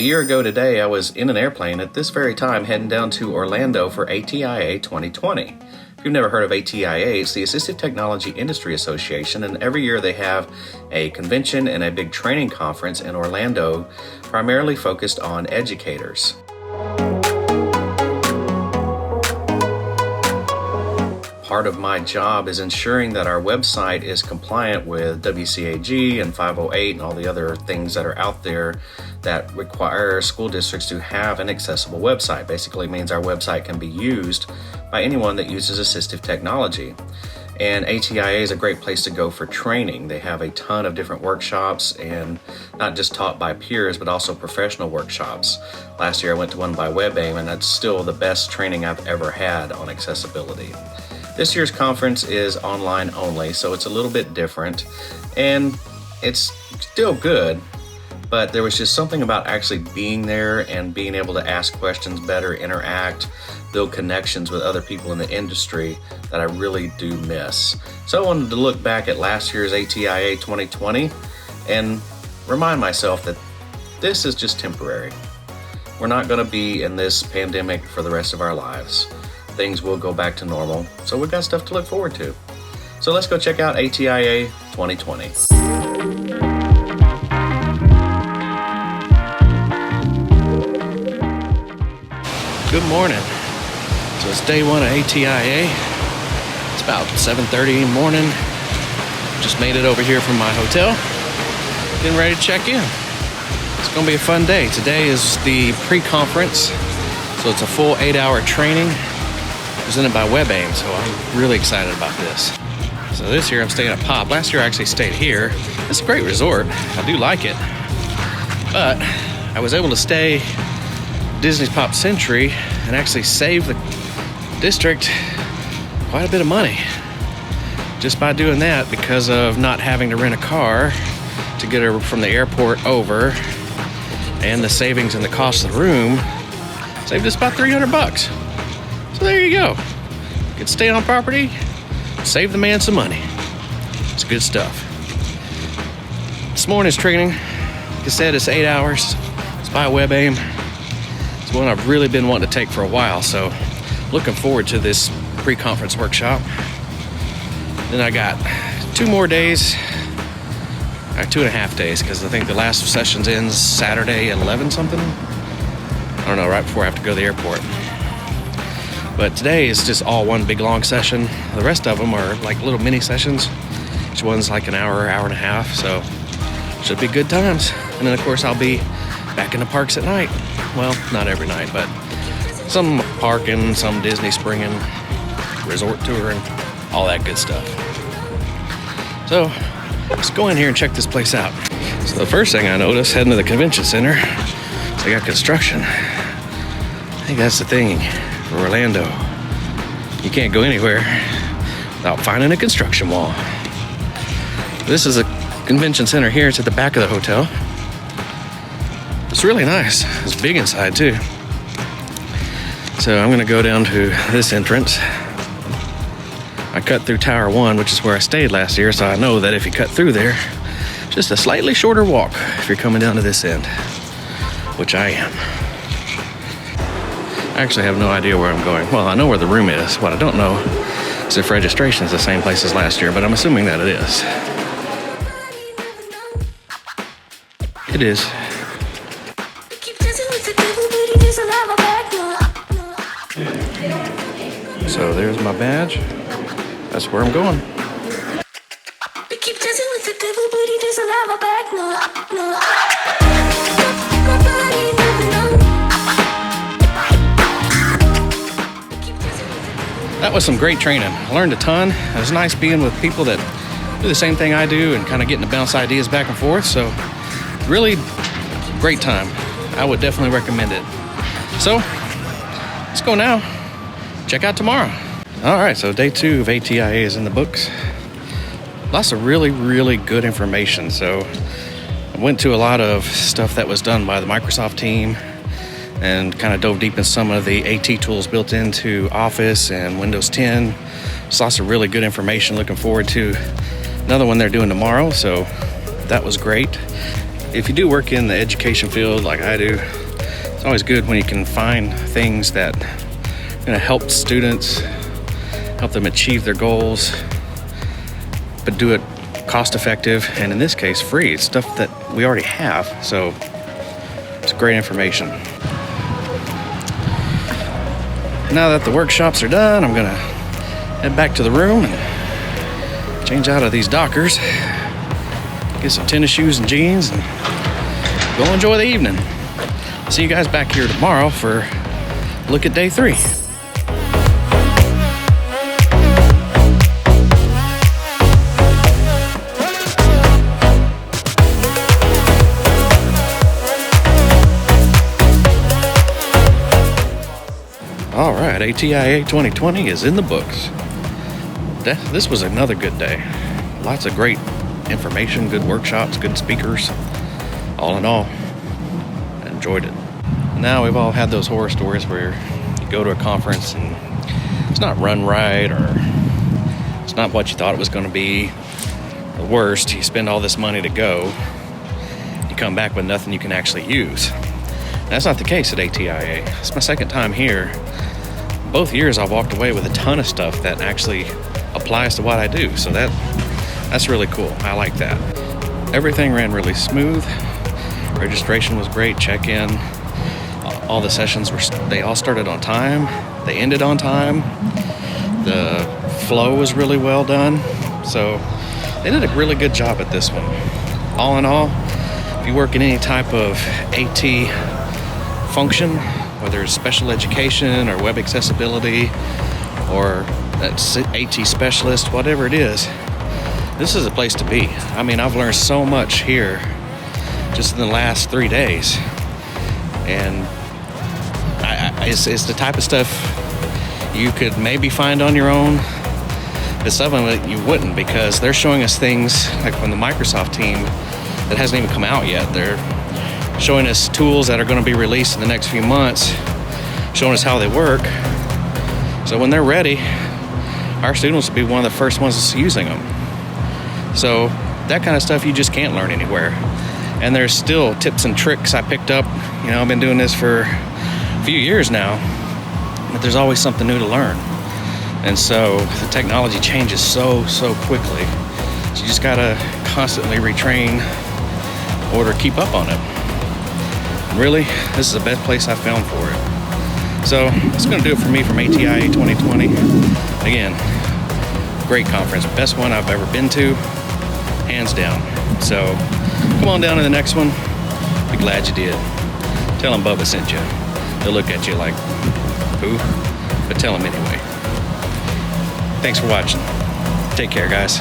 year ago today, I was in an airplane at this very time heading down to Orlando for ATiA 2020. If you've never heard of ATiA, it's the Assistive Technology Industry Association, and every year they have a convention and a big training conference in Orlando, primarily focused on educators. Part of my job is ensuring that our website is compliant with WCAG and 508 and all the other things that are out there that require school districts to have an accessible website. Basically means our website can be used by anyone that uses assistive technology. And ATiA is a great place to go for training. They have a ton of different workshops, and not just taught by peers, but also professional workshops. Last year I went to one by WebAIM, and that's still the best training I've ever had on accessibility. This year's conference is online only, so it's a little bit different, and it's still good, but there was just something about actually being there and being able to ask questions better, interact, build connections with other people in the industry that I really do miss. So I wanted to look back at last year's ATiA 2020 and remind myself that this is just temporary. We're not going to be in this pandemic for the rest of our lives. Things will go back to normal, so we've got stuff to look forward to. So let's go check out ATiA 2020. Good morning. So it's day one of ATiA. It's about 7:30 in the morning. Just made it over here from my hotel. Getting ready to check in. It's gonna be a fun day. Today is the pre-conference, so it's a full 8-hour training presented by WebAIM, so I'm really excited about this. So this year I'm staying at Pop. Last year I actually stayed here. It's a great resort. I do like it. But I was able to stay Disney's Pop Century and actually save the district quite a bit of money just by doing that, because of not having to rent a car to get her from the airport over, and the savings in the cost of the room saved us about $300. So there you go. You can stay on property, save the man some money. It's good stuff. This morning's training, like I said, it's 8 hours. It's by WebAIM. It's one I've really been wanting to take for a while, so looking forward to this pre-conference workshop. Then I got 2 more days, 2.5 days, because I think the last session ends Saturday at 11 something. I don't know, right before I have to go to the airport. But today is just all one big long session. The rest of them are like little mini sessions. Each one's like an hour, hour and a half, so should be good times. And then of course I'll be back in the parks at night. Well, not every night, but some parking, some Disney springing, resort touring, all that good stuff. So let's go in here and check this place out. So the first thing I noticed heading to the convention center is they got construction. I think that's the thing for Orlando. You can't go anywhere without finding a construction wall. This is a convention center here. It's at the back of the hotel. It's really nice. It's big inside too. So I'm gonna go down to this entrance. I cut through Tower 1, which is where I stayed last year, so I know that if you cut through there, just a slightly shorter walk if you're coming down to this end, which I am. I actually have no idea where I'm going. Well, I know where the room is. What I don't know is if registration is the same place as last year, but I'm assuming that it is. It is. So there's my badge. That's where I'm going. That was some great training. I learned a ton. It was nice being with people that do the same thing I do and kind of getting to bounce ideas back and forth. So really great time. I would definitely recommend it. So let's go now. Check out tomorrow. All right, so day 2 of ATiA is in the books. Lots of really, really good information. So I went to a lot of stuff that was done by the Microsoft team and kind of dove deep in some of the AT tools built into Office and Windows 10. Just lots of really good information. Looking forward to another one they're doing tomorrow. So that was great. if you do work in the education field like I do, it's always good when you can find things that are going to help students, help them achieve their goals, but do it cost effective, and in this case free. It's stuff that we already have, so it's great information. Now that the workshops are done, I'm gonna head back to the room and change out of these Dockers, get some tennis shoes and jeans, and go enjoy the evening. See you guys back here tomorrow for a look at day 3. All right, ATiA 2020 is in the books. This was another good day. Lots of great information, good workshops, good speakers. All in all, I enjoyed it. Now we've all had those horror stories where you go to a conference and it's not run right, or it's not what you thought it was going to be. The worst, you spend all this money to go, you come back with nothing you can actually use. That's not the case at ATiA. It's my second time here. Both years I've walked away with a ton of stuff that actually applies to what I do, so that's really cool. I like that. Everything ran really smooth. Registration was great, check-in. All the sessions they all started on time. They ended on time. The flow was really well done. So they did a really good job at this one. All in all, if you work in any type of AT function, whether it's special education or web accessibility or AT specialist, whatever it is, this is a place to be. I mean, I've learned so much here just in the last 3 days, and it's the type of stuff you could maybe find on your own, but some of it you wouldn't, because they're showing us things like from the Microsoft team that hasn't even come out yet. They're showing us tools that are going to be released in the next few months, showing us how they work. So when they're ready, our students will be one of the first ones using them. So that kind of stuff you just can't learn anywhere. And there's still tips and tricks I picked up. You know, I've been doing this for a few years now, but there's always something new to learn. And so the technology changes so quickly. So you just gotta constantly retrain in order to keep up on it. Really, this is the best place I've found for it. So that's going to do it for me from ATiA 2020. Again, great conference. Best one I've ever been to, hands down. So come on down to the next one. Be glad you did. Tell them Bubba sent you. They'll look at you like, who? But tell them anyway. Thanks for watching. Take care, guys.